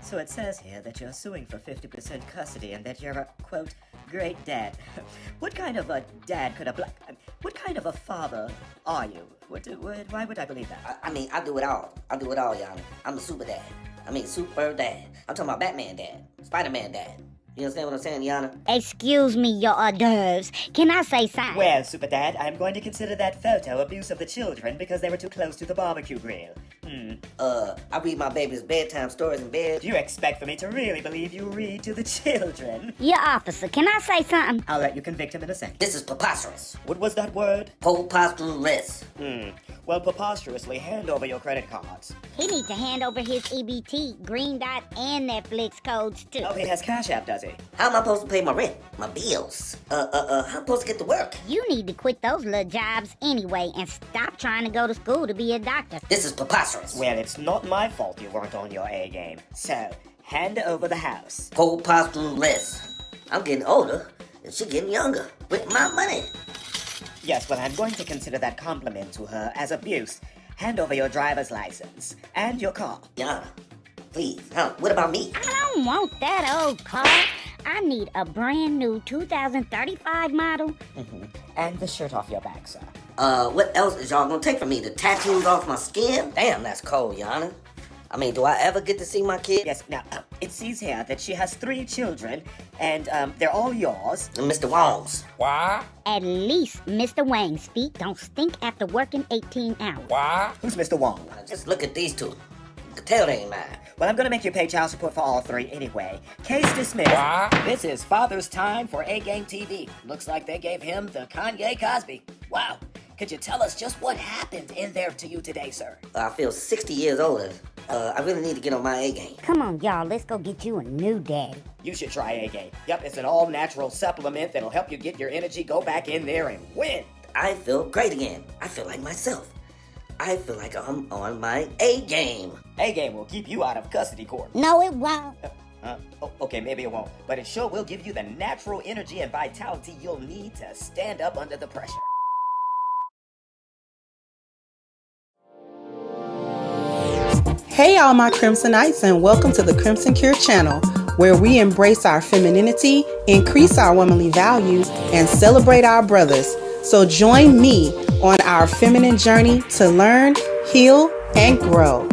So it says here that you're suing for 50% custody and that you're a, quote, great dad. What kind of a dad could a what kind of a father are you? Why would I believe that? I mean, I do it all. I do it all, Yana. I'm a super dad. I mean, super dad. I'm talking about Batman dad, Spider-Man dad. You understand what I'm saying, Yana? Excuse me, your hors d'oeuvres. Can I say something? Well, Super Dad, I'm going to consider that photo abuse of the children because they were too close to the barbecue grill. I read my baby's bedtime stories in bed. Do you expect for me to really believe you read to the children? Your officer, can I say something? I'll let you convict him in a second. This is preposterous. What was that word? Preposterous. Well, preposterously, hand over your credit cards. He needs to hand over his EBT, Green Dot, and Netflix codes, too. Oh, he has Cash App, does he? How am I supposed to pay my rent, my bills? How am I supposed to get to work? You need to quit those little jobs anyway and stop trying to go to school to be a doctor. This is preposterous. Well, it's not my fault you weren't on your A game. So, hand over the house. Preposterous. I'm getting older, and she's getting younger with my money. Yes, well, I'm going to consider that compliment to her as abuse. Hand over your driver's license and your car. Yana, please. What about me? I don't want that old car. I need a brand new 2035 model. And the shirt off your back, sir. What else is y'all gonna take from me? The tattoos off my skin? Damn, that's cold, Yana. I mean, do I ever get to see my kid? Yes, now, it says here that she has 3 children, and they're all yours. And Mr. Wong's. Why? At least Mr. Wang's feet don't stink after working 18 hours. Why? Who's Mr. Wong? Just look at these two. You can tell they ain't mine. Well, I'm gonna make you pay child support for all 3 anyway. Case dismissed. Why? This is Father's Time for A-Game TV. Looks like they gave him the Kanye Cosby. Wow. Could you tell us just what happened in there to you today, sir? I feel 60 years older. I really need to get on my A game. Come on, y'all, let's go get you a new daddy. You should try A-Game. Yep, it's an all-natural supplement that'll help you get your energy, go back in there, and win. I feel great again. I feel like myself. I feel like I'm on my A game. A-Game will keep you out of custody court. No, it won't. Okay, maybe it won't, but it sure will give you the natural energy and vitality you'll need to stand up under the pressure. Hey all my Crimsonites, and welcome to the Crimson Cure channel, where we embrace our femininity, increase our womanly values, and celebrate our brothers. So join me on our feminine journey to learn, heal, and grow.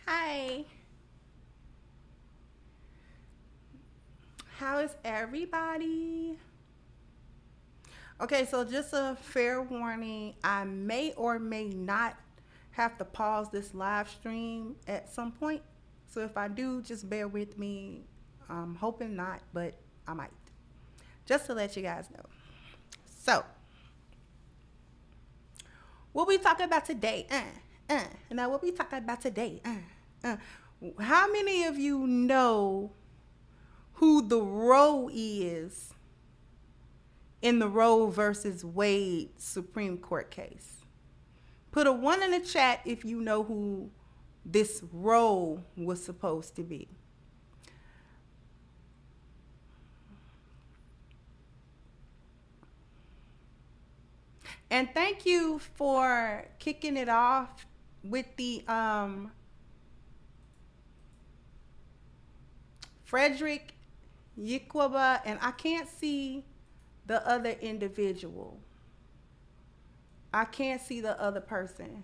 Hi. How is everybody? Okay, so just a fair warning, I may or may not have to pause this live stream at some point. So if I do, just bear with me. I'm hoping not, but I might. Just to let you guys know. So, what we talking about today? Now, what we talking about today? How many of you know who the Roe is in the Roe versus Wade Supreme Court case? Put a 1 in the chat if you know who this Roe was supposed to be. And thank you for kicking it off with the Frederick Yikwaba, and I can't see the other individual. I can't see the other person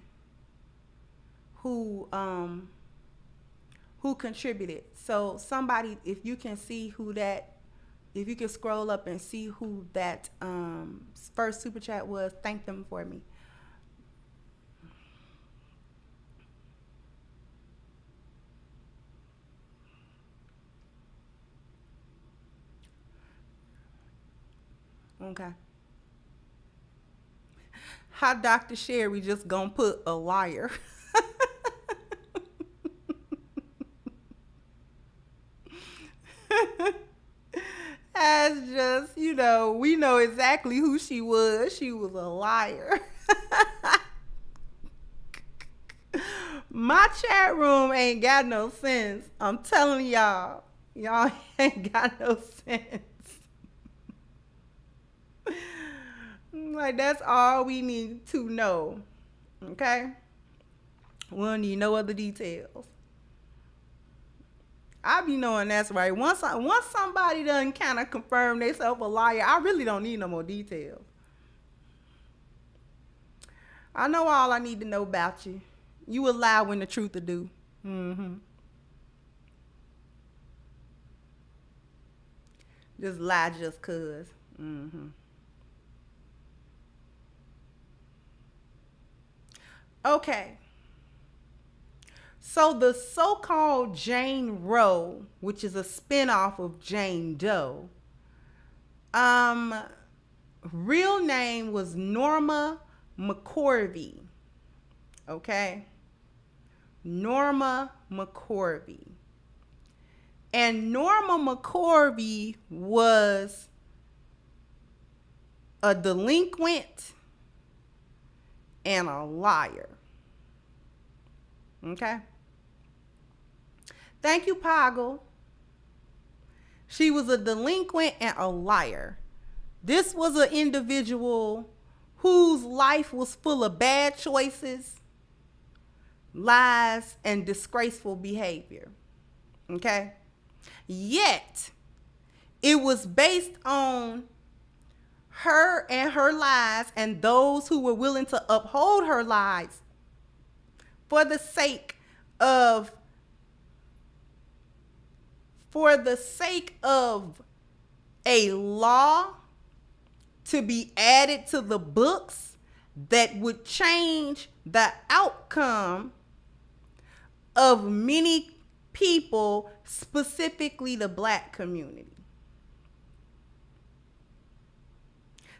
who contributed. So somebody, if you can see who that, if you can scroll up and see who that first super chat was, thank them for me. Okay. How Dr. Sherry just gonna put a liar. As just, you know, we know exactly who she was. She was a liar. My chat room ain't got no sense. I'm telling y'all. Y'all ain't got no sense. Like, that's all we need to know. Okay? We don't need no other details. I be knowing that's right. Once somebody done kind of confirm themselves a liar, I really don't need no more details. I know all I need to know about you. You a lie when the truth to do. Just lie just cause. Okay. So the so-called Jane Roe, which is a spinoff of Jane Doe, real name was Norma McCorvey. Okay? Norma McCorvey. And Norma McCorvey was a delinquent and a liar. Okay? Thank you, Poggle. She was a delinquent and a liar. This was an individual whose life was full of bad choices, lies, and disgraceful behavior. Okay? Yet, it was based on her and her lies and those who were willing to uphold her lies for the sake of a law to be added to the books that would change the outcome of many people, specifically the Black community.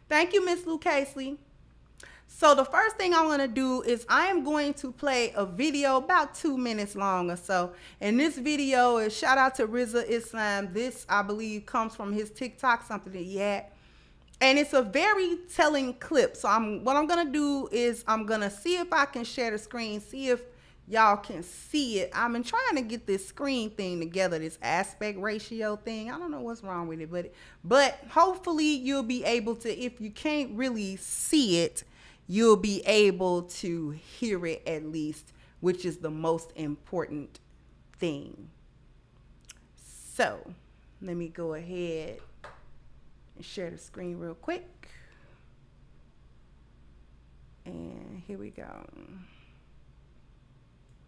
Thank you, Miss Lou Casely. So the first thing I'm going to do is I am going to play a video about 2 minutes long or so. And this video is shout out to Rizza Islam. This, I believe, comes from his TikTok, something that he had. And it's a very telling clip. So what I'm going to do is I'm going to see if I can share the screen, see if y'all can see it. I've been trying to get this screen thing together, this aspect ratio thing. I don't know what's wrong with it, but hopefully you'll be able to, if you can't really see it, you'll be able to hear it at least, which is the most important thing. So let me go ahead and share the screen real quick. And here we go.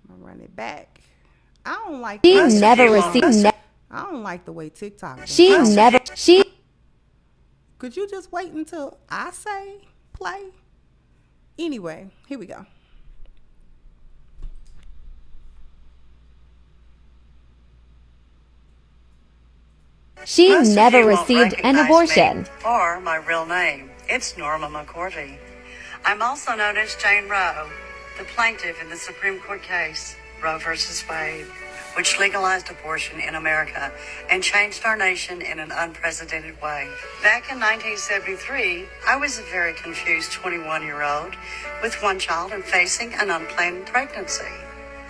I'm gonna run it back. I don't like I don't like the way TikTok does. Could you just wait until I say play? Anyway, here we go. She never received an abortion. Or my real name. It's Norma McCorvey. I'm also known as Jane Roe, the plaintiff in the Supreme Court case, Roe versus Wade, which legalized abortion in America and changed our nation in an unprecedented way. Back in 1973, I was a very confused 21-year-old with one child and facing an unplanned pregnancy.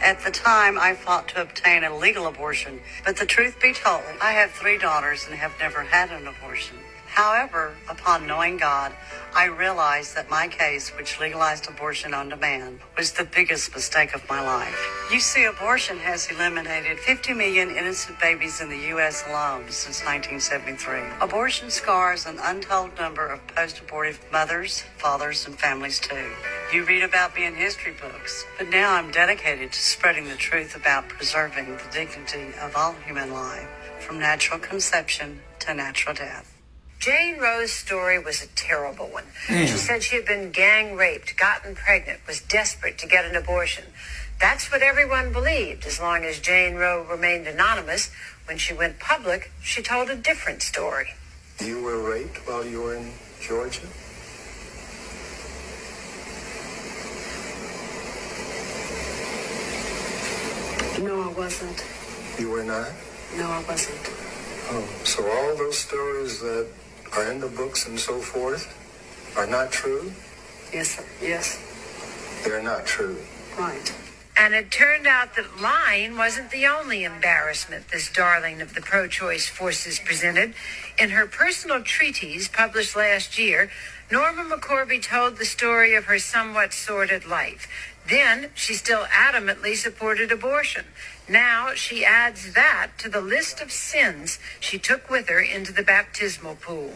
At the time, I fought to obtain a legal abortion, but the truth be told, I have 3 daughters and have never had an abortion. However, upon knowing God, I realized that my case, which legalized abortion on demand, was the biggest mistake of my life. You see, abortion has eliminated 50 million innocent babies in the U.S. alone since 1973. Abortion scars an untold number of post-abortive mothers, fathers, and families too. You read about me in history books, but now I'm dedicated to spreading the truth about preserving the dignity of all human life, from natural conception to natural death. Jane Roe's story was a terrible one. She said she had been gang raped, gotten pregnant, was desperate to get an abortion. That's what everyone believed, as long as Jane Roe remained anonymous. When she went public, she told a different story. You were raped while you were in Georgia? No, I wasn't. You were not? No, I wasn't. Oh, so all those stories that are in the books and so forth are not true? Yes, sir. Yes. They're not true. Right. And it turned out that lying wasn't the only embarrassment this darling of the pro-choice forces presented. In her personal treatise published last year, Norma McCorvey told the story of her somewhat sordid life. Then she still adamantly supported abortion. Now she adds that to the list of sins she took with her into the baptismal pool.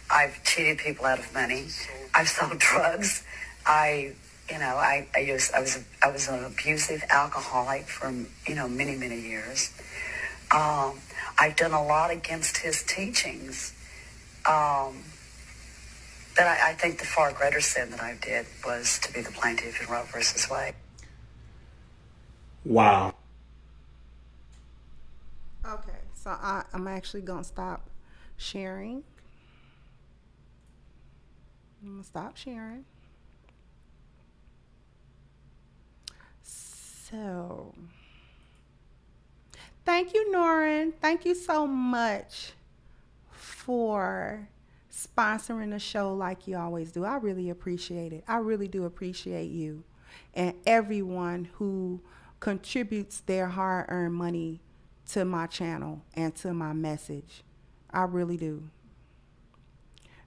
I've cheated people out of money. I've sold drugs. I was an abusive alcoholic for many years. I've done a lot against his teachings. But I think the far greater sin that I did was to be the plaintiff in Roe versus Wade. Wow. Okay, so I'm actually gonna stop sharing. I'm gonna stop sharing. So, thank you, Norrin. Thank you so much for sponsoring the show like you always do. I really appreciate it. I really do appreciate you and everyone who contributes their hard-earned money to my channel and to my message. I really do.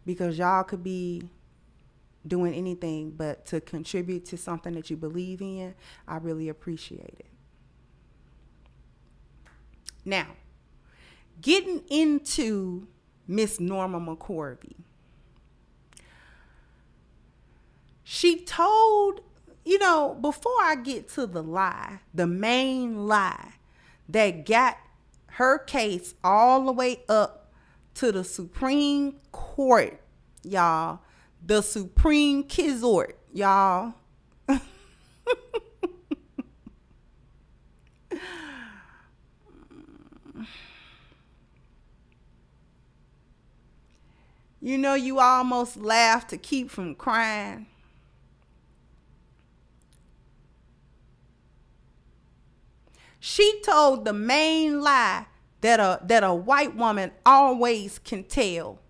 Because y'all could be doing anything but to contribute to something that you believe in. I really appreciate it. Now, getting into Miss Norma McCorvey. She told, before I get to the lie, the main lie that got her case all the way up to the Supreme Court, y'all. The Supreme Kizort, y'all. You almost laugh to keep from crying. She told the main lie that a white woman always can tell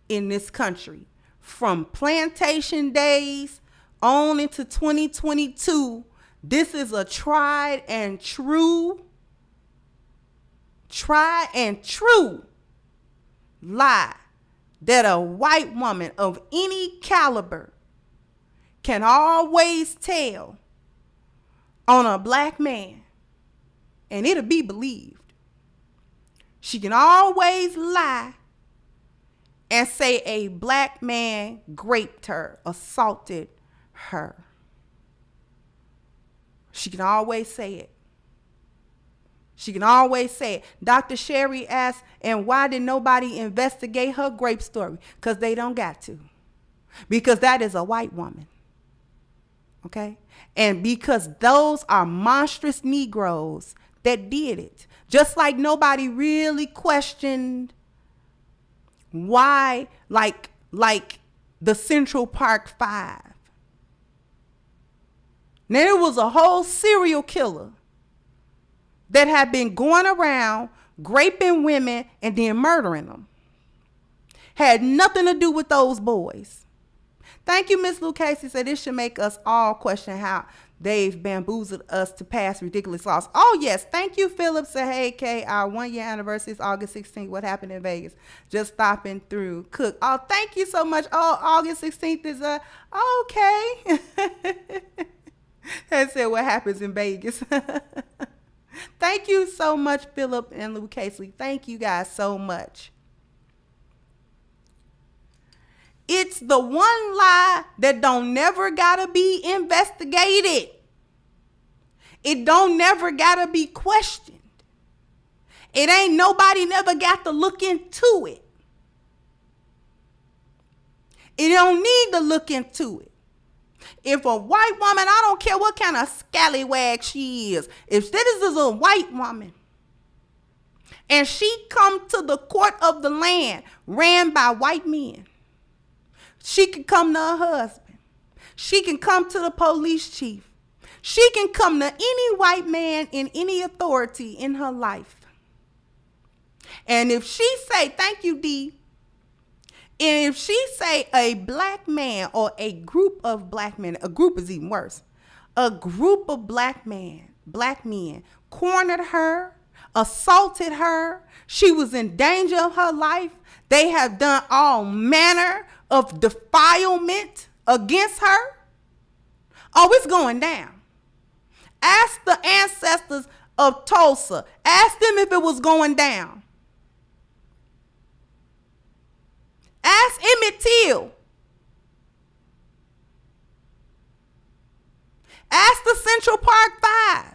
in this country. From plantation days on into 2022, this is a tried and true lie that a white woman of any caliber can always tell on a black man, and it'll be believed. She can always lie and say a black man raped her, assaulted her. She can always say it. She can always say it. Dr. Sherry asked, and why did nobody investigate her grape story? Because they don't got to. Because that is a white woman. Okay? And because those are monstrous Negroes that did it. Just like nobody really questioned why, like the Central Park 5. Now, there was a whole serial killer that had been going around raping women and then murdering them. Had nothing to do with those boys. Thank you, Miss Lucchese. Said this should make us all question how they've bamboozled us to pass ridiculous laws. Oh, yes. Thank you, Philip. Said, hey, Kay, our 1 year anniversary is August 16th. What happened in Vegas? Just stopping through. Cook. Oh, thank you so much. Oh, August 16th is okay. I said, what happens in Vegas? Thank you so much, Philip and Lucchese. Thank you guys so much. It's the one lie that don't never gotta be investigated. It don't never gotta be questioned. It ain't nobody never got to look into it. It don't need to look into it. If a white woman, I don't care what kind of scallywag she is, if this is a white woman and she come to the court of the land ran by white men, she can come to her husband. She can come to the police chief. She can come to any white man in any authority in her life. And if she say, thank you, D. And if she say a black man or a group of black men, a group is even worse, a group of black men cornered her, assaulted her. She was in danger of her life. They have done all manner of defilement against her. Oh, it's going down. Ask the ancestors of Tulsa. Ask them if it was going down. Ask Emmett Till. Ask the Central Park Five.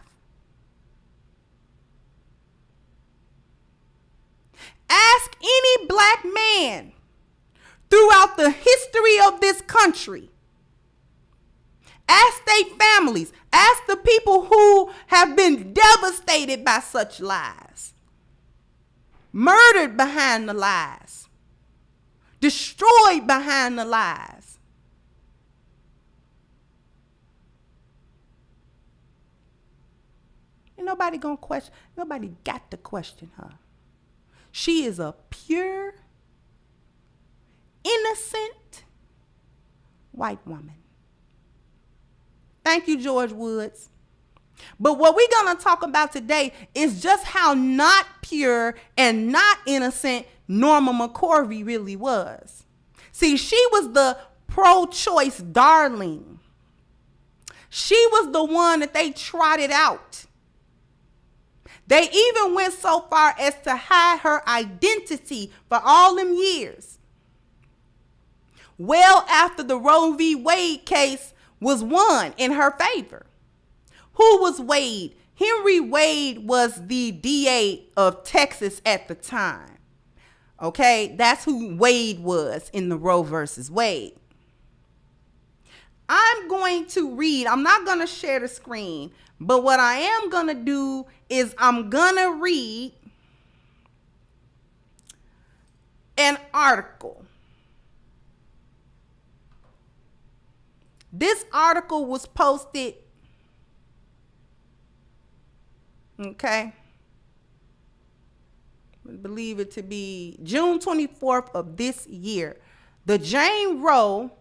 Ask any black man throughout the history of this country. Ask their families. Ask the people who have been devastated by such lies. Murdered behind the lies. Destroyed behind the lies. Ain't nobody gonna question. Nobody got to question her. She is a pure, innocent white woman. Thank you, George Woods. But what we're going to talk about today is just how not pure and not innocent Norma McCorvey really was. See, she was the pro-choice darling. She was the one that they trotted out. They even went so far as to hide her identity for all them years. Well after the Roe v. Wade case was won in her favor. Who was Wade? Henry Wade was the DA of Texas at the time. Okay, that's who Wade was in the Roe versus Wade. I'm going to read, I'm not going to share the screen, but what I am going to do is I'm going to read an article. This article was posted, okay, I believe it to be June 24th of this year. The Jane Roe,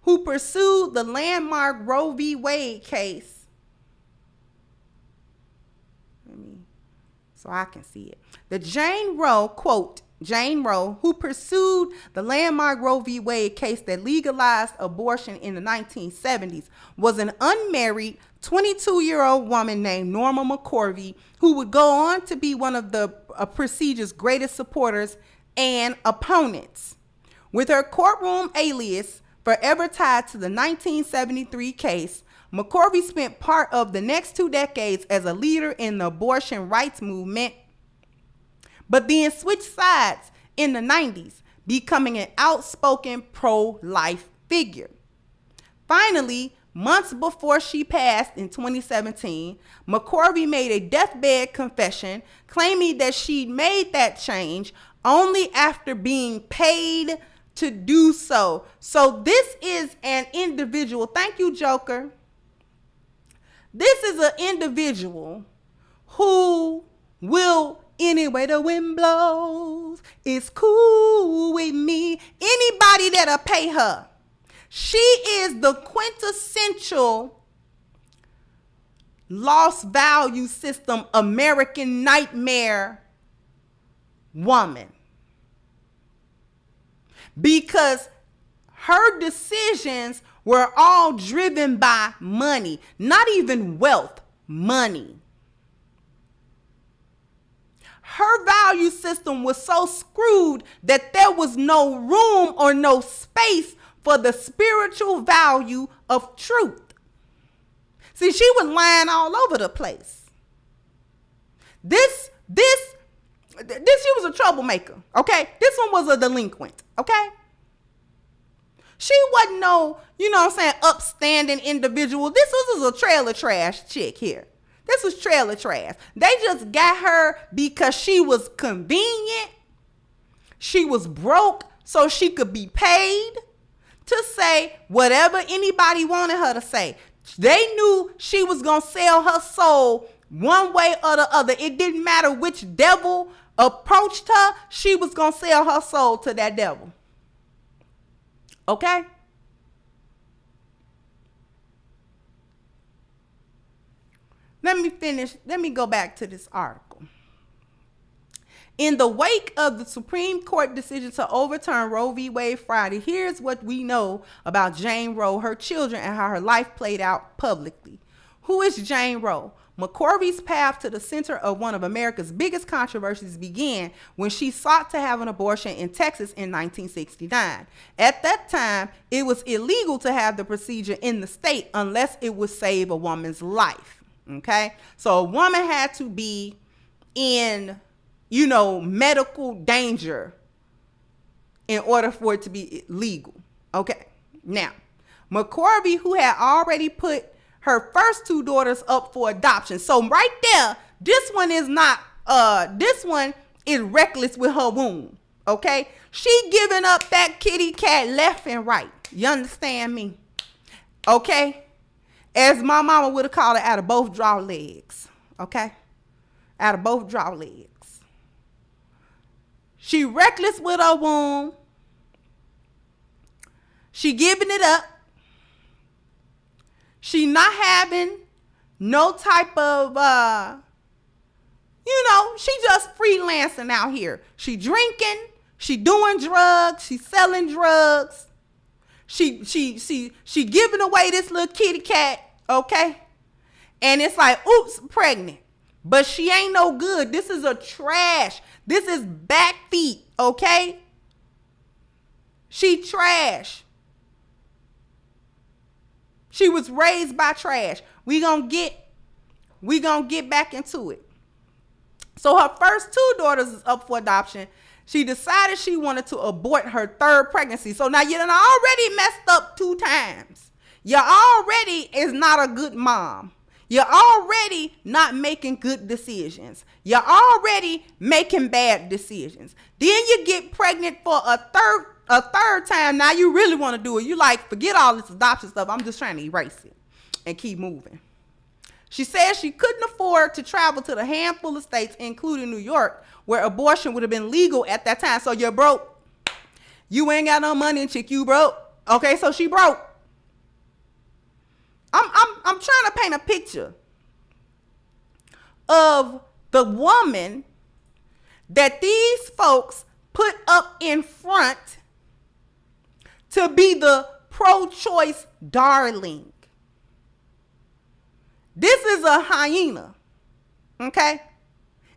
who pursued the landmark Roe v. Wade case, so I can see it. The Jane Roe, quote, Jane Roe, who pursued the landmark Roe v. Wade case that legalized abortion in the 1970s, was an unmarried 22-year-old woman named Norma McCorvey, who would go on to be one of the procedure's greatest supporters and opponents. With her courtroom alias forever tied to the 1973 case, McCorvey spent part of the next 2 decades as a leader in the abortion rights movement, but then switched sides in the 90s, becoming an outspoken pro-life figure. Finally, months before she passed in 2017, McCorvey made a deathbed confession claiming that she'd made that change only after being paid to do so. So this is an individual. Thank you, Joker. This is an individual who will, anyway the wind blows, it's cool with me. Anybody that'll pay her. She is the quintessential lost value system, American nightmare woman. Because her decisions were all driven by money, not even wealth, money. Her value system was so screwed that there was no room or no space for the spiritual value of truth. See, she was lying all over the place. This she was a troublemaker, okay? This one was a delinquent, okay? She wasn't no, upstanding individual. This was a trailer trash chick here. This was trailer trash. They just got her because she was convenient. She was broke so she could be paid to say whatever anybody wanted her to say. They knew she was going to sell her soul one way or the other. It didn't matter which devil approached her. She was going to sell her soul to that devil. Okay? let me finish. Let me go back to this article. In the wake of the Supreme Court decision to overturn Roe v. Wade Friday, here's what we know about Jane Roe, her children, and how her life played out publicly. Who is Jane Roe? McCorvey's path to the center of one of America's biggest controversies began when she sought to have an abortion in Texas in 1969. At that time, it was illegal to have the procedure in the state unless it would save a woman's life. Okay? So a woman had to be in, medical danger in order for it to be legal. Okay. Now, McCorvey, who had already put her first two daughters up for adoption. So right there, this one is reckless with her womb. Okay. She giving up that kitty cat left and right. You understand me? Okay. As my mama would have called it, out of both draw legs. Okay. Out of both draw legs. She reckless with her womb. She giving it up. She not having no type of, she just freelancing out here. She drinking. She doing drugs. She selling drugs. She giving away this little kitty cat, okay? And it's like, oops, pregnant. But she ain't no good. This is a trash. This is back feet, okay? She trash. She was raised by trash. We gonna get back into it. So her first two daughters is up for adoption. She decided she wanted to abort her third pregnancy. So now you done already messed up 2 times. You already is not a good mom. You're already not making good decisions. You're already making bad decisions. Then you get pregnant for a third time. Now you really want to do it. You like, forget all this adoption stuff. I'm just trying to erase it and keep moving. She says she couldn't afford to travel to the handful of states, including New York, where abortion would have been legal at that time. So you're broke. You ain't got no money, chick. You broke. Okay, so she broke. I'm trying to paint a picture of the woman that these folks put up in front to be the pro-choice darling. This is a hyena, okay?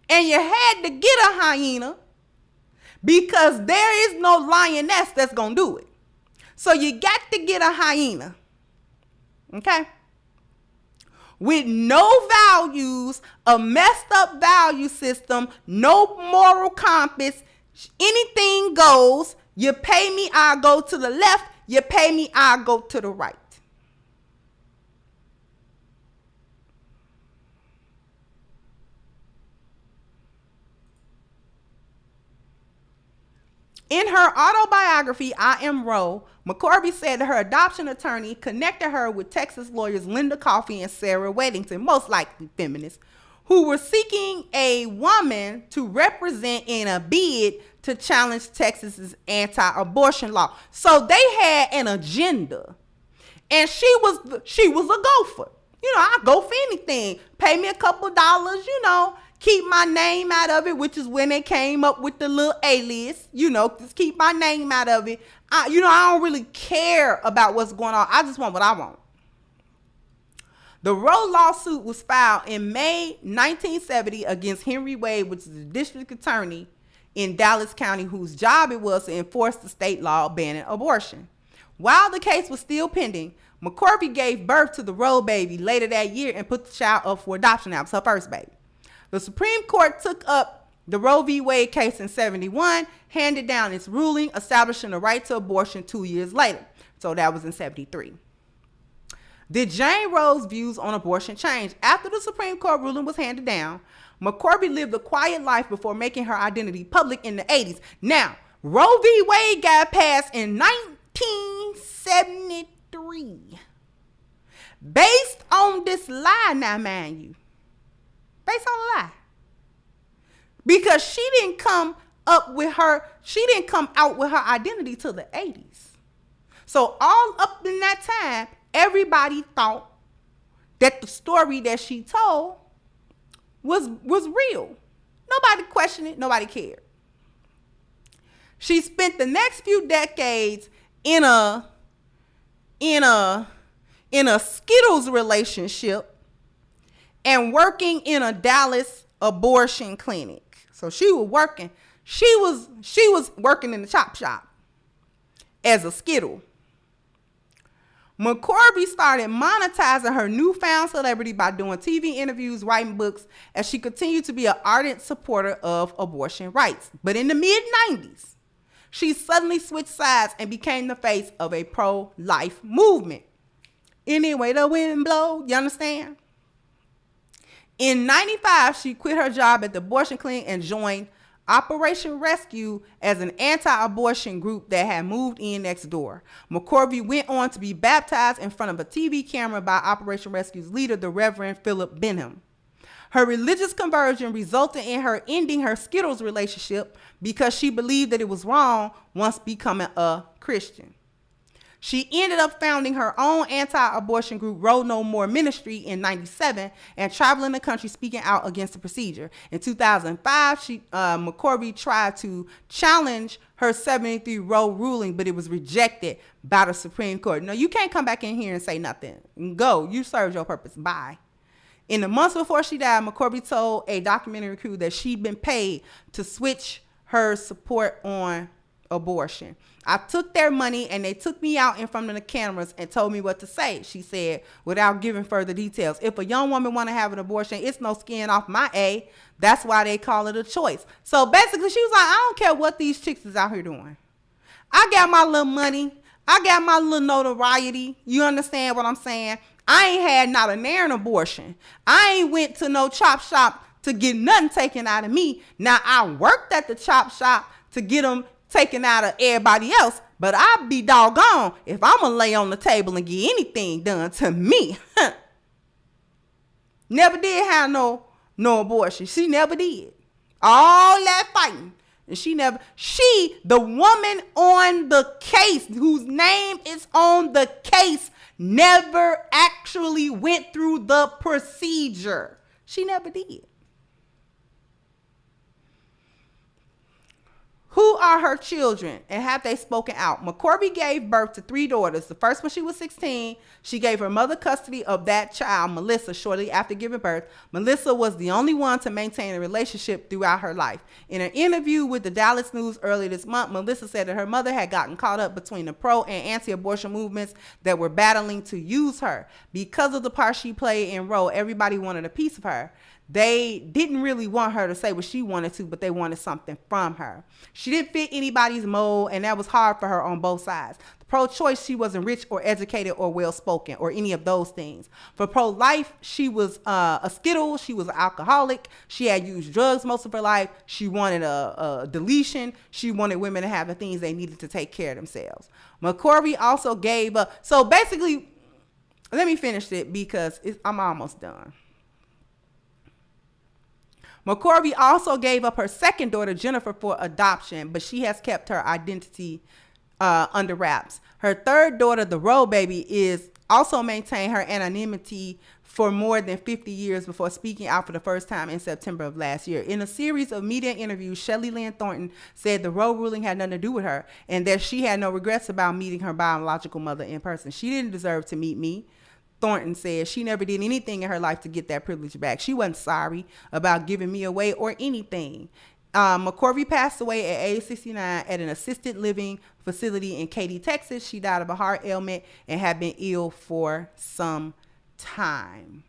And you had to get a hyena because there is no lioness that's going to do it. So you got to get a hyena, okay? With no values, a messed up value system, no moral compass, anything goes. You pay me, I'll go to the left. You pay me, I'll go to the right. In her autobiography, I Am Roe, McCorvey said that her adoption attorney connected her with Texas lawyers Linda Coffey and Sarah Weddington, most likely feminists, who were seeking a woman to represent in a bid to challenge Texas's anti-abortion law. So they had an agenda, and she was a gopher. I go for anything. Pay me a couple dollars, keep my name out of it, which is when they came up with the little alias, just keep my name out of it. I don't really care about what's going on. I just want what I want. The Roe lawsuit was filed in May 1970 against Henry Wade, which is the district attorney in Dallas County, whose job it was to enforce the state law banning abortion. While the case was still pending, McCorvey gave birth to the Roe baby later that year and put the child up for adoption. That was her first baby. The Supreme Court took up the Roe v. Wade case in 71, handed down its ruling establishing the right to abortion 2 years later. So that was in 73. Did Jane Roe's views on abortion change? After the Supreme Court ruling was handed down, McCorvey lived a quiet life before making her identity public in the 80s. Now, Roe v. Wade got passed in 1973. Based on this lie, now mind you. Based on a lie. Because she didn't come out with her identity till the 80s. So all up in that time, everybody thought that the story that she told was real. Nobody questioned it. Nobody cared. She spent the next few decades in a Skittles relationship and working in a Dallas abortion clinic. So she was working. She was working in the chop shop as a Skittle. McCorvey started monetizing her newfound celebrity by doing TV interviews, writing books, as she continued to be an ardent supporter of abortion rights. But in the mid-90s, she suddenly switched sides and became the face of a pro-life movement. Any way the wind blow, you understand? In 95, she quit her job at the abortion clinic and joined Operation Rescue as an anti-abortion group that had moved in next door. McCorvey went on to be baptized in front of a TV camera by Operation Rescue's leader, the Reverend Philip Benham. Her religious conversion resulted in her ending her Skittles relationship because she believed that it was wrong once becoming a Christian. She ended up founding her own anti-abortion group, Roe No More Ministry, in 97 and traveling the country speaking out against the procedure. In 2005, McCorvey tried to challenge her 73 Roe ruling, but it was rejected by the Supreme Court. No, you can't come back in here and say nothing. Go. You served your purpose. Bye. In the months before she died, McCorvey told a documentary crew that she'd been paid to switch her support on abortion. I took their money and they took me out in front of the cameras and told me what to say, she said, without giving further details. If a young woman want to have an abortion, it's no skin off my A. That's why they call it a choice. So basically she was like, I don't care what these chicks is out here doing. I got my little money. I got my little notoriety. You understand what I'm saying? I ain't had not a nair an abortion. I ain't went to no chop shop to get nothing taken out of me. Now I worked at the chop shop to get them taken out of everybody else, but I'd be doggone if I'm gonna lay on the table and get anything done to me. Never did have no abortion. She never did. All that fighting. And the woman on the case, whose name is on the case, never actually went through the procedure. She never did. Who are her children and have they spoken out? McCorvey gave birth to 3 daughters. The first when she was 16, she gave her mother custody of that child, Melissa, shortly after giving birth. Melissa was the only one to maintain a relationship throughout her life. In an interview with the Dallas News earlier this month, Melissa said that her mother had gotten caught up between the pro and anti-abortion movements that were battling to use her. Because of the part she played in Roe, everybody wanted a piece of her. They didn't really want her to say what she wanted to, but they wanted something from her. She didn't fit anybody's mold, and that was hard for her on both sides. The pro-choice, she wasn't rich or educated or well-spoken or any of those things. For pro-life, she was a Skittle. She was an alcoholic. She had used drugs most of her life. She wanted a deletion. She wanted women to have the things they needed to take care of themselves. McCorvey also gave up. So basically, let me finish it because I'm almost done. McCorvey also gave up her second daughter, Jennifer, for adoption, but she has kept her identity under wraps. Her third daughter, the Roe baby, is also maintained her anonymity for more than 50 years before speaking out for the first time in September of last year. In a series of media interviews, Shelley Lynn Thornton said the Roe ruling had nothing to do with her and that she had no regrets about meeting her biological mother in person. She didn't deserve to meet me. Thornton says she never did anything in her life to get that privilege back. She wasn't sorry about giving me away or anything. McCorvey passed away at age 69 at an assisted living facility in Katy, Texas. She died of a heart ailment and had been ill for some time.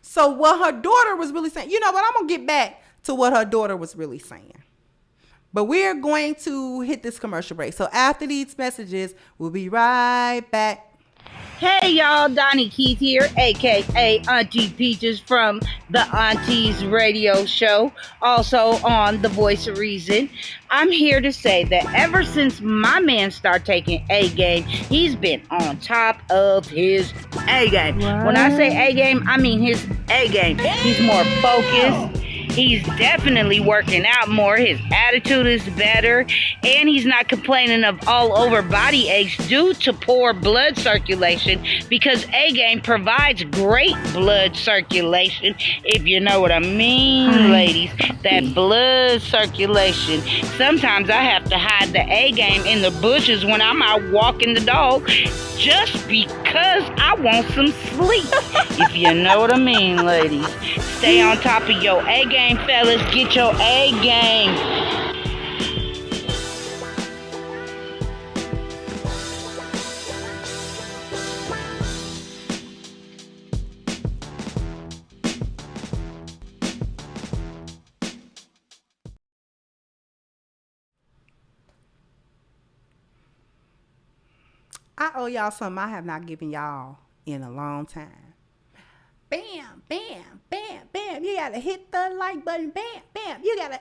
So what her daughter was really saying, you know what, I'm going to get back to what her daughter was really saying. But we're going to hit this commercial break. So after these messages, we'll be right back. Hey y'all, Donnie Keith here, aka Auntie Peaches from the Aunties Radio Show, also on The Voice of Reason. I'm here to say that ever since my man started taking A-game, he's been on top of his A-game. What? When I say A-game, I mean his A-game. He's more focused. He's definitely working out more. His attitude is better, and he's not complaining of all over body aches due to poor blood circulation, because A-game provides great blood circulation, if you know what I mean, ladies. That blood circulation. Sometimes I have to hide the A-game in the bushes when I'm out walking the dog, just because I want some sleep. If you know what I mean, ladies. Stay on top of your A-game, fellas. Get your A-game. I owe y'all something I have not given y'all in a long time. Bam, bam, bam, bam. You gotta hit the like button. Bam, bam. You gotta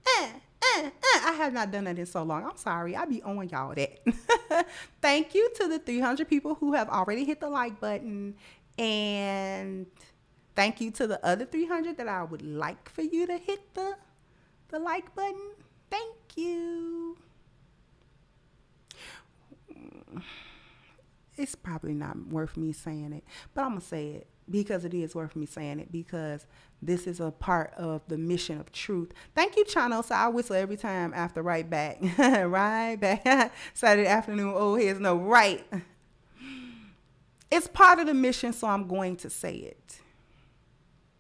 I have not done that in so long. I'm sorry. I be owing y'all that. Thank you to the 300 people who have already hit the like button. And thank you to the other 300 that I would like for you to hit the like button. Thank you. It's probably not worth me saying it, but I'm going to say it because it is worth me saying it, because this is a part of the mission of truth. Thank you, Chano. So I whistle every time after right back. Right back. Saturday afternoon, old heads know right. It's part of the mission, so I'm going to say it.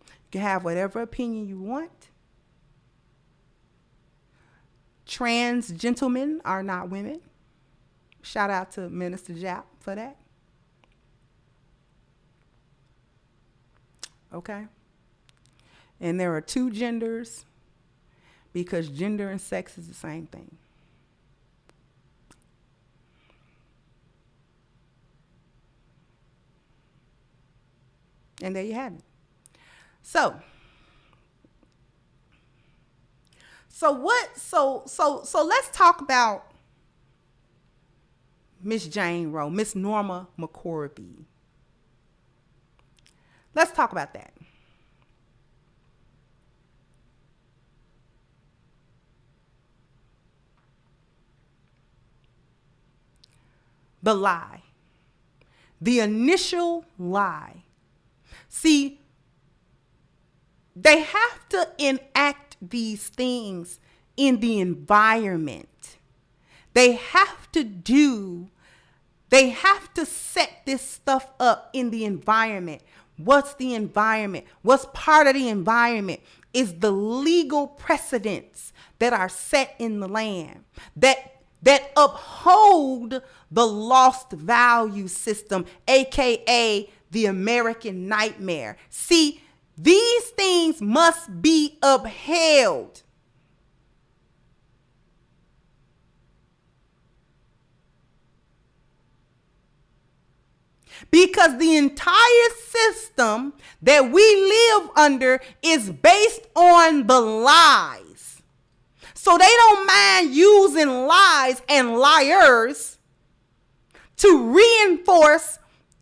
You can have whatever opinion you want. Trans gentlemen are not women. Shout out to Minister Jap for that. Okay. And there are two genders because gender and sex is the same thing. And there you have it. So let's talk about Miss Jane Roe, Miss Norma McCorvey. Let's talk about that. The lie. The initial lie. See, they have to enact these things in the environment. They have to set this stuff up in the environment. What's the environment? What's part of the environment is the legal precedents that are set in the land that uphold the lost value system, aka the American nightmare. See, these things must be upheld. Because the entire system that we live under is based on the lies. So they don't mind using lies and liars to reinforce,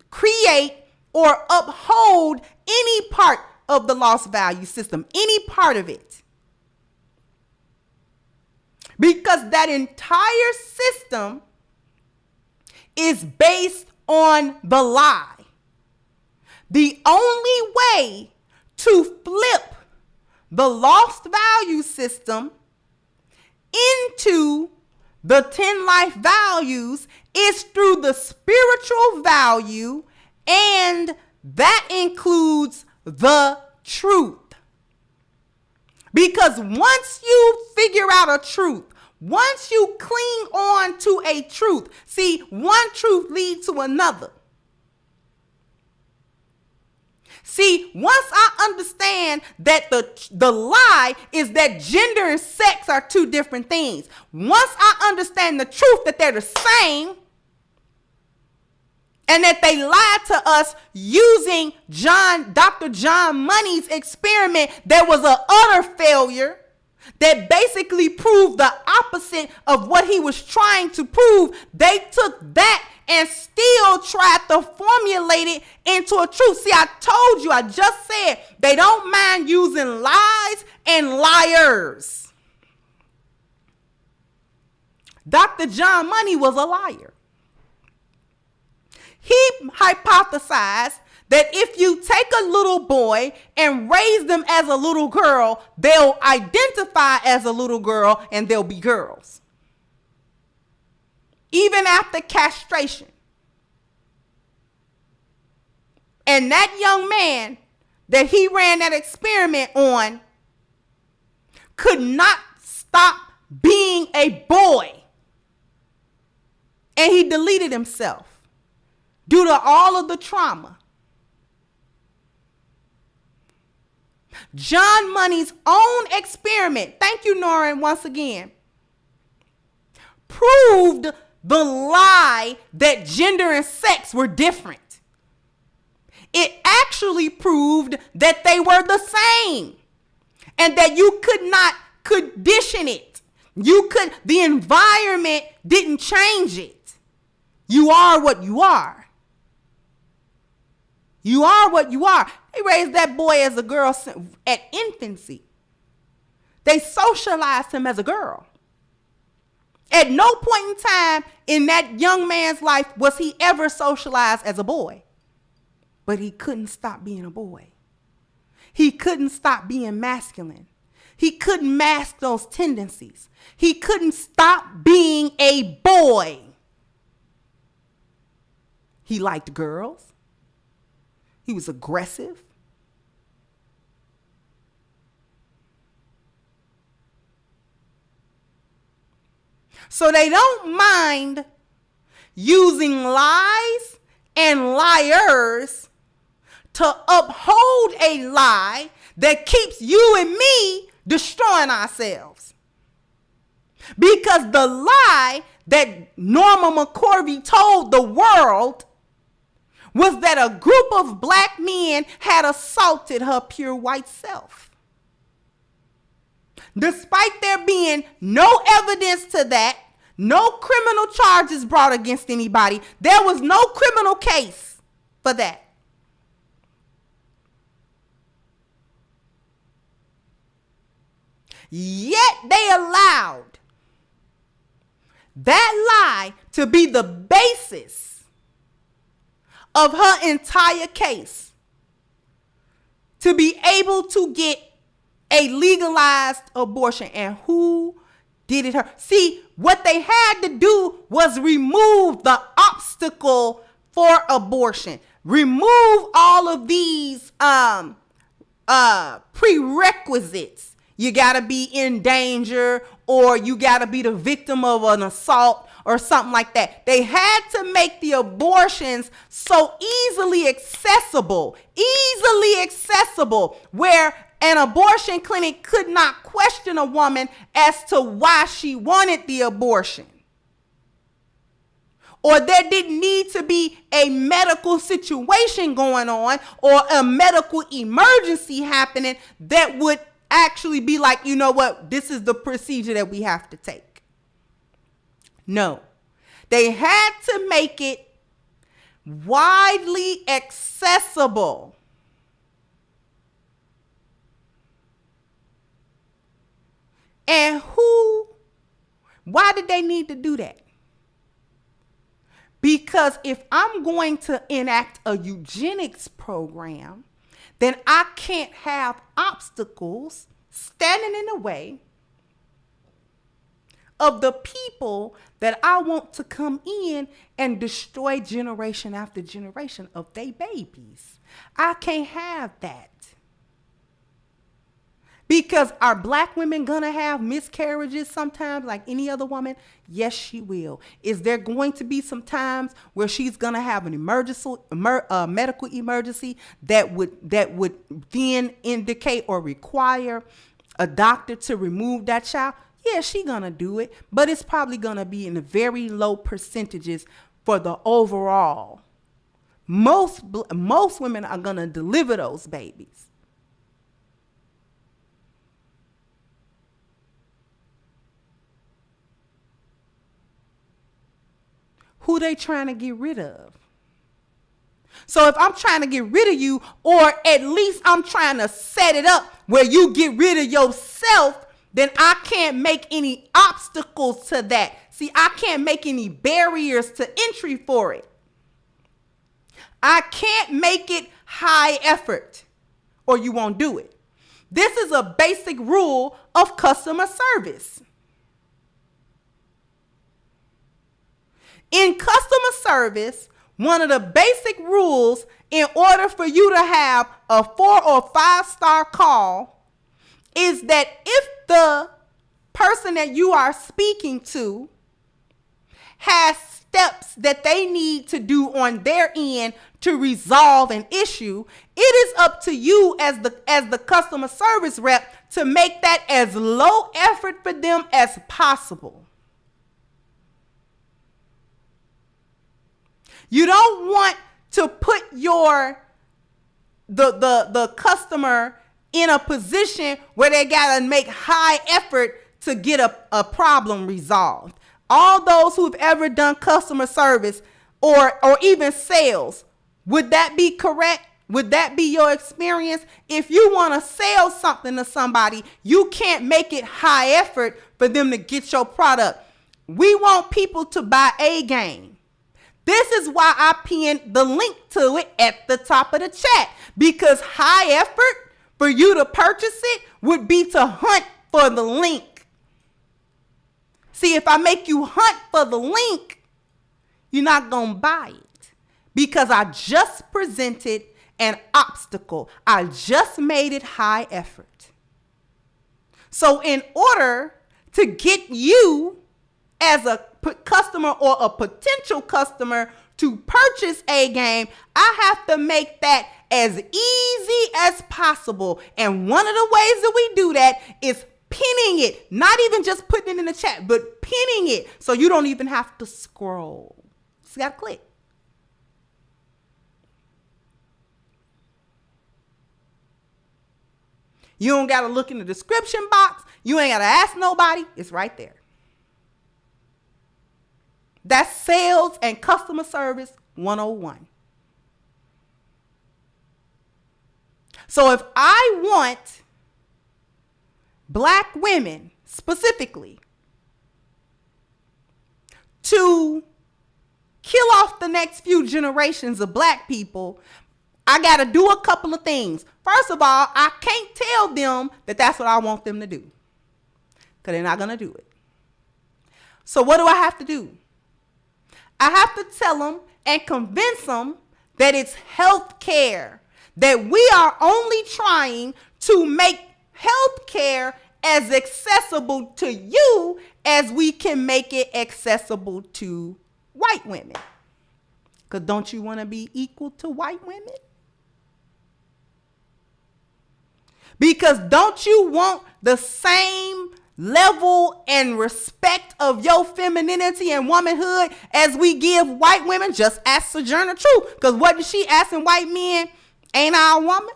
create, or uphold any part of the lost value system, any part of it. Because that entire system is based on the lie. The only way to flip the lost value system into the 10 life values is through the spiritual value, and that includes the truth. Because once you figure out a truth, once you cling on to a truth, see, one truth leads to another. See, once I understand that the lie is that gender and sex are two different things, once I understand the truth that they're the same, and that they lied to us using Dr. John Money's experiment that was an utter failure, that basically proved the opposite of what he was trying to prove. They took that and still tried to formulate it into a truth. See, I told you, I just said they don't mind using lies and liars. Dr. John Money was a liar. He hypothesized that if you take a little boy and raise them as a little girl, they'll identify as a little girl and they'll be girls. Even after castration. And that young man that he ran that experiment on could not stop being a boy. And he deleted himself due to all of the trauma. John Money's own experiment, thank you, Norma, once again, proved the lie that gender and sex were different. It actually proved that they were the same and that you could not condition it. The environment didn't change it. You are what you are. You are what you are. They raised that boy as a girl at infancy. They socialized him as a girl. At no point in time in that young man's life was he ever socialized as a boy. But he couldn't stop being a boy. He couldn't stop being masculine. He couldn't mask those tendencies. He couldn't stop being a boy. He liked girls. He was aggressive. So they don't mind using lies and liars to uphold a lie that keeps you and me destroying ourselves. Because the lie that Norma McCorvey told the world was that a group of black men had assaulted her pure white self. Despite there being no evidence to that, no criminal charges brought against anybody, there was no criminal case for that. Yet they allowed that lie to be the basis of her entire case, to be able to get a legalized abortion. And who did it? Her. See, what they had to do was remove the obstacle for abortion. Remove all of these prerequisites. You got to be in danger, or you got to be the victim of an assault or something like that. They had to make the abortions so easily accessible, where an abortion clinic could not question a woman as to why she wanted the abortion. Or there didn't need to be a medical situation going on or a medical emergency happening that would actually be like, you know what, this is the procedure that we have to take. No, they had to make it widely accessible. And why did they need to do that? Because if I'm going to enact a eugenics program, then I can't have obstacles standing in the way of the people that I want to come in and destroy generation after generation of their babies. I can't have that. Because are black women gonna have miscarriages sometimes like any other woman? Yes, she will. Is there going to be some times where she's gonna have an medical emergency that would then indicate or require a doctor to remove that child? Yeah, she's gonna do it, but it's probably gonna be in the very low percentages for the overall. Most women are gonna deliver those babies. who they trying to get rid of. So if I'm trying to get rid of you, or at least I'm trying to set it up where you get rid of yourself, then I can't make any obstacles to that. See, I can't make any barriers to entry for it. I can't make it high effort, or you won't do it. This is a basic rule of customer service. In customer service, one of the basic rules in order for you to have a 4 or 5 star call is that if the person that you are speaking to has steps that they need to do on their end to resolve an issue, it is up to you as the customer service rep to make that as low effort for them as possible. You don't want to put the customer in a position where they gotta make high effort to get a problem resolved. All those who've ever done customer service or even sales, would that be correct? Would that be your experience? If you want to sell something to somebody, you can't make it high effort for them to get your product. We want people to buy A game. This is why I pinned the link to it at the top of the chat, because high effort for you to purchase it would be to hunt for the link. See, if I make you hunt for the link, you're not going to buy it, because I just presented an obstacle. I just made it high effort. So in order to get you as a customer or a potential customer to purchase a game, I have to make that as easy as possible. And one of the ways that we do that is pinning it, not even just putting it in the chat, but pinning it so you don't even have to scroll. Just got to click. You don't got to look in the description box. You ain't got to ask nobody. It's right there. That's sales and customer service 101. So if I want Black women specifically to kill off the next few generations of Black people, I got to do a couple of things. First of all, I can't tell them that that's what I want them to do, because they're not going to do it. So what do I have to do? I have to tell them and convince them that it's health care, that we are only trying to make health care as accessible to you as we can make it accessible to white women. Because don't you want to be equal to white women? Because don't you want the same level and respect of your femininity and womanhood as we give white women? Just ask Sojourner Truth. Because what did she asking white men? Ain't I a woman?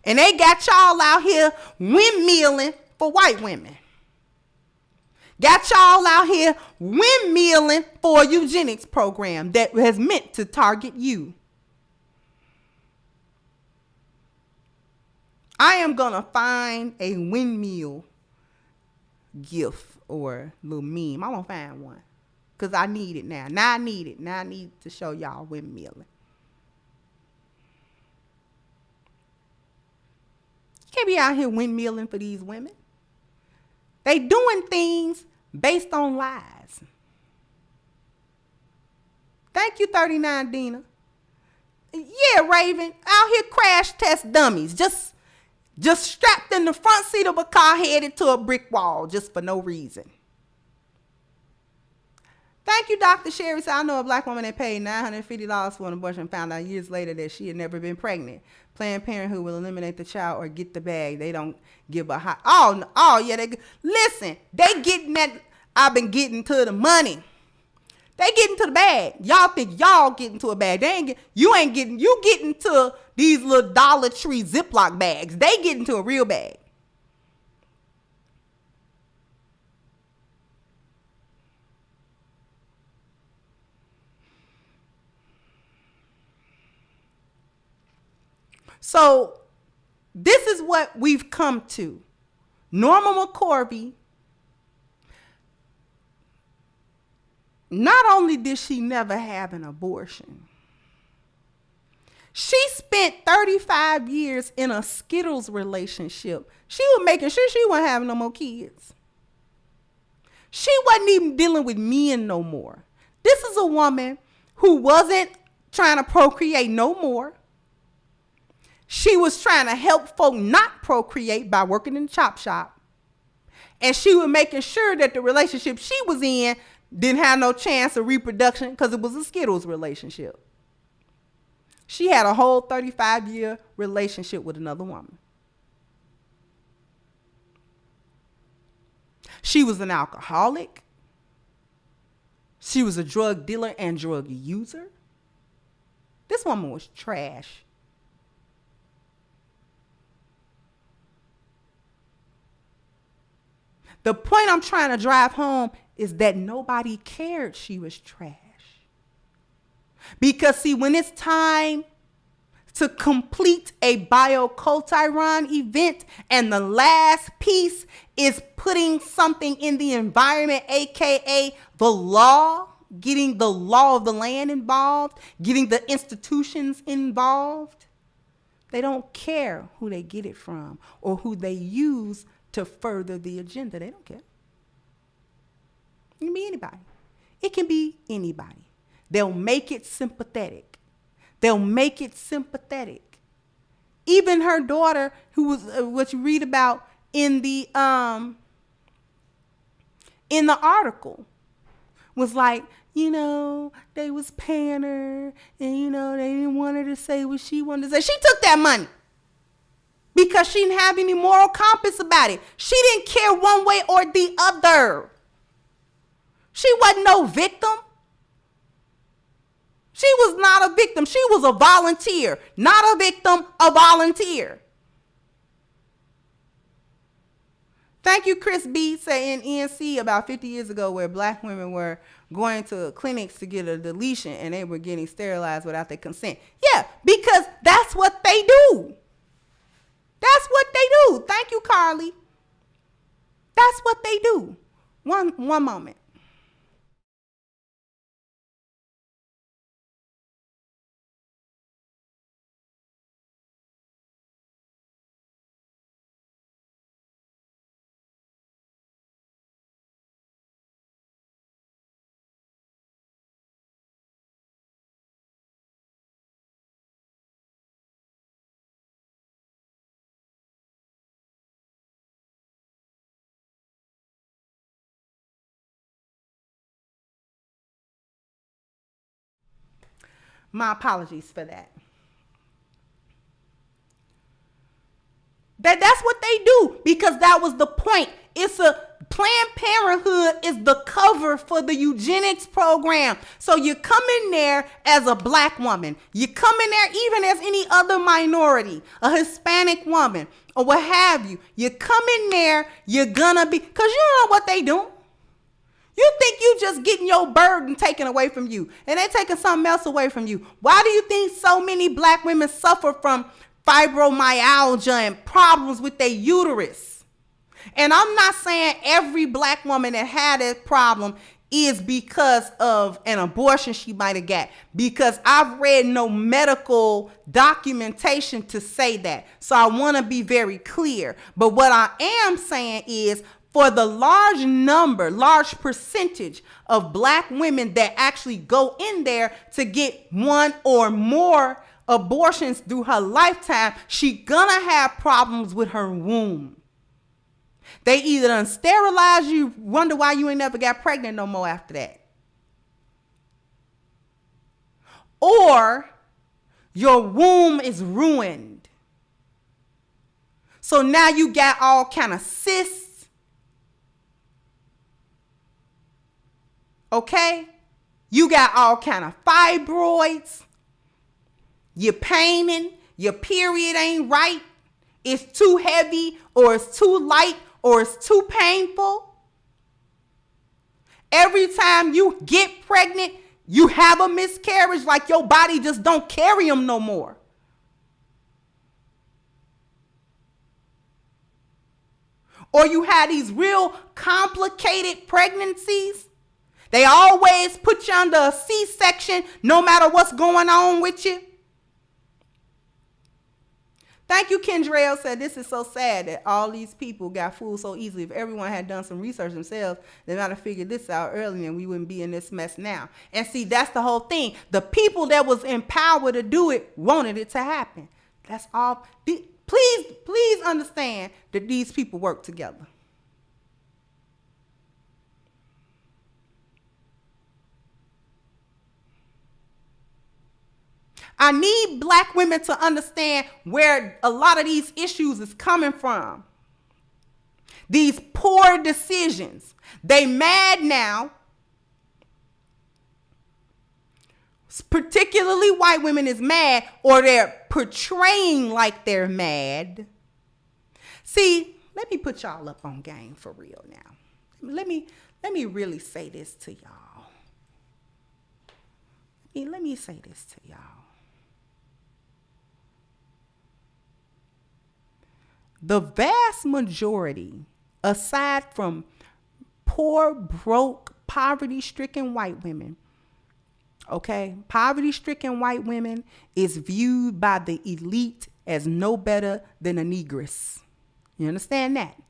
And they got y'all out here windmilling for white women. Got y'all out here windmilling for a eugenics program that has meant to target you. I am going to find a windmill gif or little meme. I'm going to find one because I need it now. Now I need it. Now I need to show y'all windmilling. You can't be out here windmilling for these women. They doing things based on lies. Thank you, 39 Dina. Yeah, Raven, out here crash test dummies. Just strapped in the front seat of a car headed to a brick wall just for no reason. Thank you, Dr. Sherry. So I know a Black woman that paid $950 for an abortion and found out years later that she had never been pregnant. Planned Parenthood will eliminate the child or get the bag. They don't give a hot. Oh yeah. Listen, they getting that. I've been getting to the money. They get into the bag. Y'all think y'all get into a bag. You get into these little Dollar Tree Ziploc bags. They get into a real bag. So this is what we've come to. Norma McCorvey, not only did she never have an abortion, she spent 35 years in a Skittles relationship. She was making sure she wasn't having no more kids. She wasn't even dealing with men no more. This is a woman who wasn't trying to procreate no more. She was trying to help folk not procreate by working in the chop shop. And she was making sure that the relationship she was in didn't have no chance of reproduction because it was a Skittles relationship. She had a whole 35-year relationship with another woman. She was an alcoholic. She was a drug dealer and drug user. This woman was trash. The point I'm trying to drive home is that nobody cared she was trash. Because see, when it's time to complete a bioculturon event and the last piece is putting something in the environment, aka the law, getting the law of the land involved, getting the institutions involved, they don't care who they get it from or who they use to further the agenda. They don't care. It can be anybody. It can be anybody. They'll make it sympathetic. They'll make it sympathetic. Even her daughter, who was what you read about in the article, was like, they was paying her, and they didn't want her to say what she wanted to say. She took that money because she didn't have any moral compass about it. She didn't care one way or the other. She wasn't no victim. She was not a victim. She was a volunteer. Not a victim, a volunteer. Thank you, Chris B, saying NC about 50 years ago where black women were going to clinics to get a deletion and they were getting sterilized without their consent. Yeah, because that's what they do. That's what they do. Thank you, Carly. That's what they do. One moment. My apologies for that. That's what they do because that was the point. Planned Parenthood is the cover for the eugenics program. So you come in there as a black woman. You come in there even as any other minority, a Hispanic woman or what have you. You come in there, you're gonna be, because you know what they do. You think you just getting your burden taken away from you and they taking something else away from you. Why do you think so many black women suffer from fibromyalgia and problems with their uterus? And I'm not saying every black woman that had that problem is because of an abortion she might have got, because I've read no medical documentation to say that. So I want to be very clear. But what I am saying is, for the large percentage of black women that actually go in there to get one or more abortions through her lifetime, she gonna have problems with her womb. They either done sterilize you, wonder why you ain't never got pregnant no more after that. Or your womb is ruined. So now you got all kind of cysts. Okay? You got all kind of fibroids. You're paining. Your period ain't right. It's too heavy, or it's too light, or it's too painful. Every time you get pregnant, you have a miscarriage, like your body just don't carry them no more. Or you have these real complicated pregnancies. They always put you under a C-section no matter what's going on with you. Thank you, Kendra said, this is so sad that all these people got fooled so easily. If everyone had done some research themselves, they might have figured this out earlier and we wouldn't be in this mess now. And see, that's the whole thing. The people that was empowered to do it wanted it to happen. That's all. Please understand that these people work together. I need black women to understand where a lot of these issues is coming from. These poor decisions. They mad now. Particularly white women is mad, or they're portraying like they're mad. See, let me put y'all up on game for real now. Let me really say this to y'all. Let me say this to y'all. The vast majority, aside from poor, broke, poverty-stricken white women, okay, poverty-stricken white women is viewed by the elite as no better than a negress. You understand that?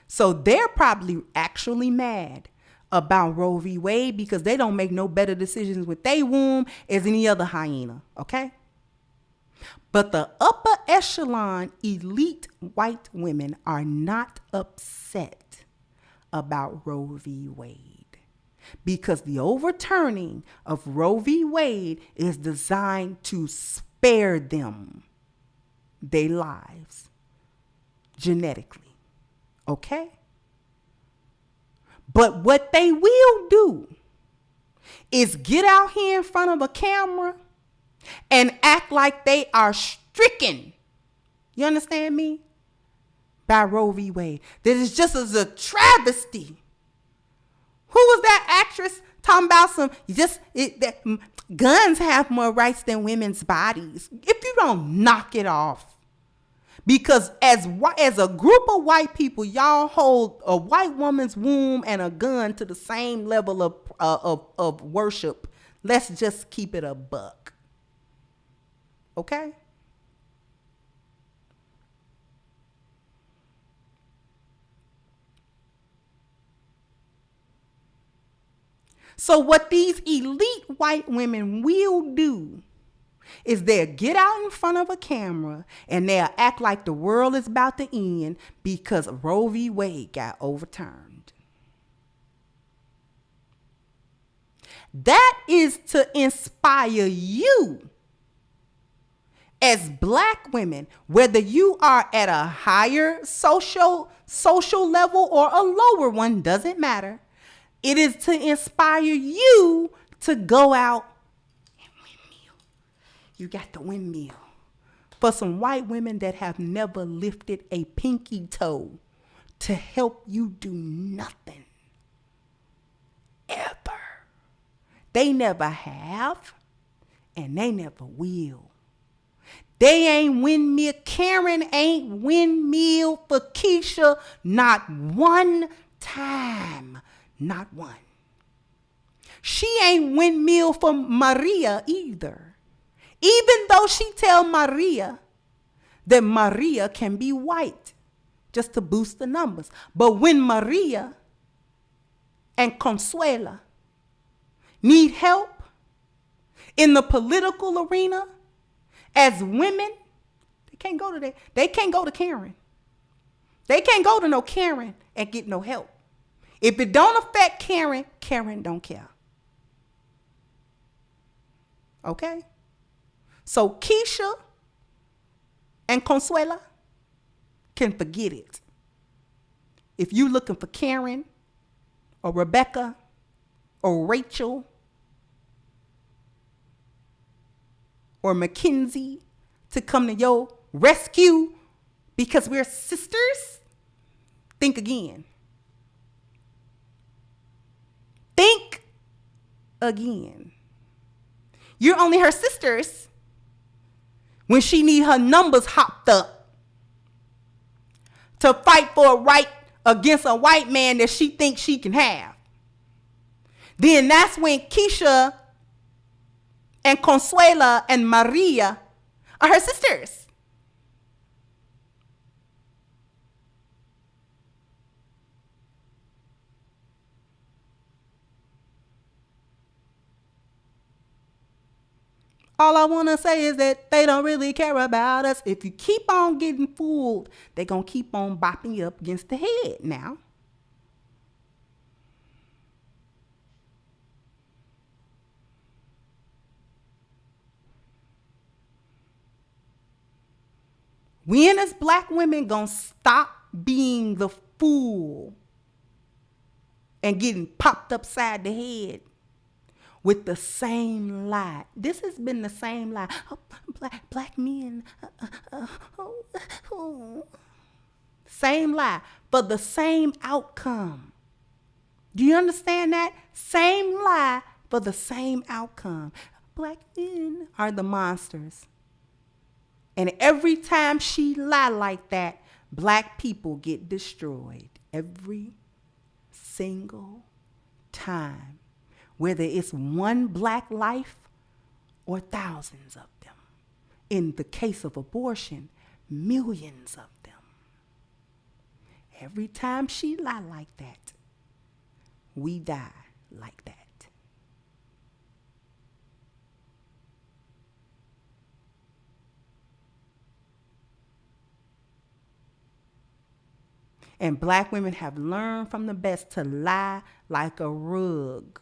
So they're probably actually mad about Roe v. Wade because they don't make no better decisions with their womb as any other hyena, okay? But the upper echelon elite white women are not upset about Roe v. Wade because the overturning of Roe v. Wade is designed to spare them their lives genetically, okay? But what they will do is get out here in front of a camera and act like they are stricken. You understand me? By Roe v. Wade. That is just as a travesty. Who was that actress talking about that guns have more rights than women's bodies? If you don't knock it off. Because as a group of white people, y'all hold a white woman's womb and a gun to the same level of worship. Let's just keep it a buck. Okay? So what these elite white women will do is they'll get out in front of a camera and they'll act like the world is about to end because Roe v. Wade got overturned. That is to inspire you as black women, whether you are at a higher social level or a lower one, doesn't matter. It is to inspire you to go out and windmill. You got the windmill. For some white women that have never lifted a pinky toe to help you do nothing. Ever. They never have, and they never will. They ain't windmill. Karen ain't windmill for Keisha not one time. Not one. She ain't windmill for Maria either. Even though she tell Maria that Maria can be white just to boost the numbers. But when Maria and Consuela need help in the political arena as women, they can't go to that. They can't go to Karen. They can't go to no Karen and get no help. If it don't affect Karen, Karen don't care. Okay? So Keisha and Consuela can forget it. If you looking for Karen or Rebecca or Rachel or McKinsey to come to your rescue because we're sisters, think again. Think again. You're only her sisters when she need her numbers hopped up to fight for a right against a white man that she thinks she can have. Then that's when Keisha and Consuela and Maria are her sisters. All I want to say is that they don't really care about us. If you keep on getting fooled, they're going to keep on bopping you up against the head now. When is black women going to stop being the fool and getting popped upside the head with the same lie? This has been the same lie. Oh, black men. Same lie for the same outcome. Do you understand that? Same lie for the same outcome. Black men are the monsters. And every time she lie like that, black people get destroyed. Every single time. Whether it's one black life or thousands of them. In the case of abortion, millions of them. Every time she lie like that, we die like that. And black women have learned from the best to lie like a rug,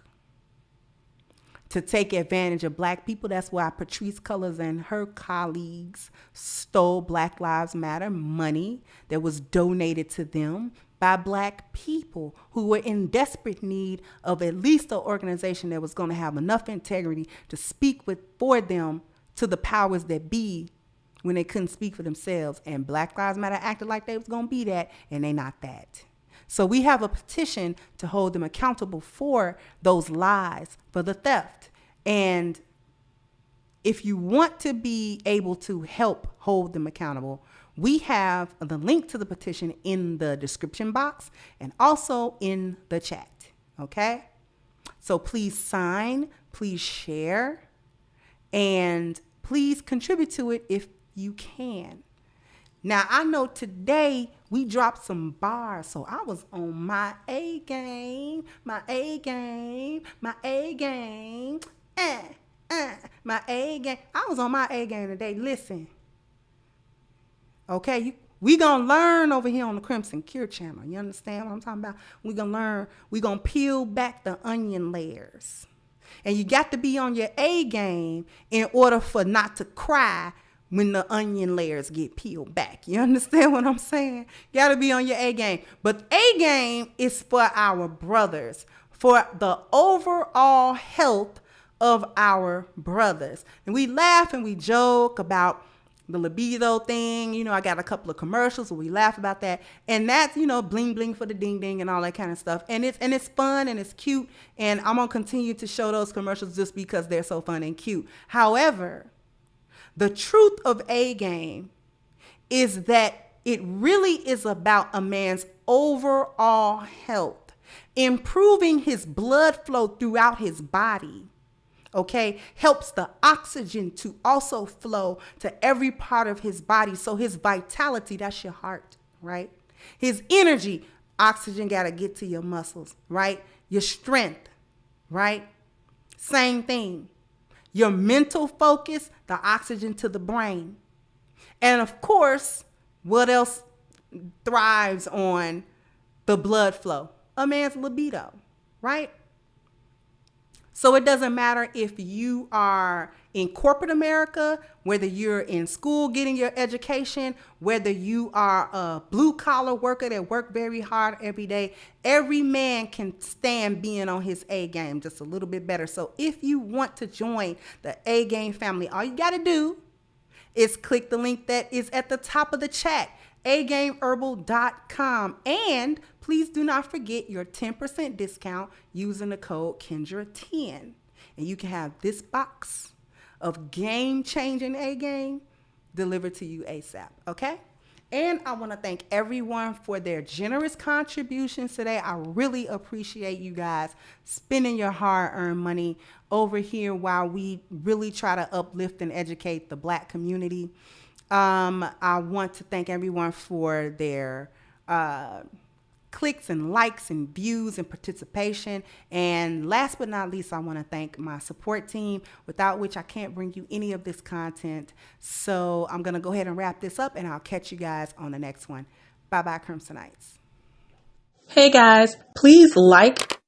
to take advantage of black people. That's why Patrisse Cullors and her colleagues stole Black Lives Matter money that was donated to them by black people who were in desperate need of at least an organization that was going to have enough integrity to speak for them to the powers that be when they couldn't speak for themselves. And Black Lives Matter acted like they was going to be that, and they not that. So we have a petition to hold them accountable for those lies, for the theft. And if you want to be able to help hold them accountable, we have the link to the petition in the description box and also in the chat, okay? So please sign, please share, and please contribute to it if you can. Now, I know today we dropped some bars, so I was on my A game, my A game, my A game, my A game. I was on my A game today. Listen, okay, we gonna learn over here on the Crimson Cure channel. You understand what I'm talking about? We gonna learn. We gonna peel back the onion layers, and you got to be on your A game in order for not to cry when the onion layers get peeled back. You understand what I'm saying? You gotta be on your A game. But A game is for our brothers, for the overall health of our brothers. And we laugh and we joke about the libido thing. You know, I got a couple of commercials where we laugh about that. And that's, you know, bling bling for the ding ding and all that kind of stuff. And it's fun and it's cute. And I'm gonna continue to show those commercials just because they're so fun and cute. However, the truth of A game is that it really is about a man's overall health, improving his blood flow throughout his body, okay, helps the oxygen to also flow to every part of his body. So his vitality, that's your heart, right? His energy, oxygen got to get to your muscles, right? Your strength, right? Same thing. Your mental focus, the oxygen to the brain. And of course, what else thrives on the blood flow? A man's libido, right? So it doesn't matter if you are in corporate America, whether you're in school getting your education, whether you are a blue collar worker that work very hard every day, every man can stand being on his A game just a little bit better. So if you want to join the A game family, all you got to do is click the link that is at the top of the chat, agameherbal.com. And please do not forget your 10% discount using the code Kendra10. And you can have this box of game-changing A-game delivered to you ASAP, okay? And I want to thank everyone for their generous contributions today. I really appreciate you guys spending your hard-earned money over here while we really try to uplift and educate the Black community. I want to thank everyone for their clicks and likes and views and participation. And last but not least, I want to thank my support team, without which I can't bring you any of this content. So I'm going to go ahead and wrap this up, and I'll catch you guys on the next one. Bye-bye, Crimsonites. Hey guys, please like,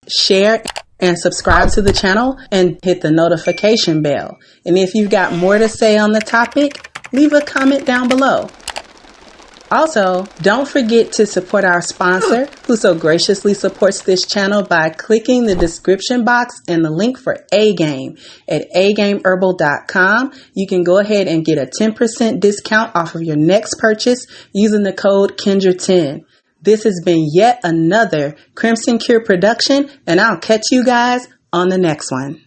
share, and subscribe to the channel and hit the notification bell. And if you've got more to say on the topic, leave a comment down below. Also, don't forget to support our sponsor, who so graciously supports this channel by clicking the description box and the link for A-Game at agameherbal.com. You can go ahead and get a 10% discount off of your next purchase using the code Kendra10. This has been yet another Crimson Cure production, and I'll catch you guys on the next one.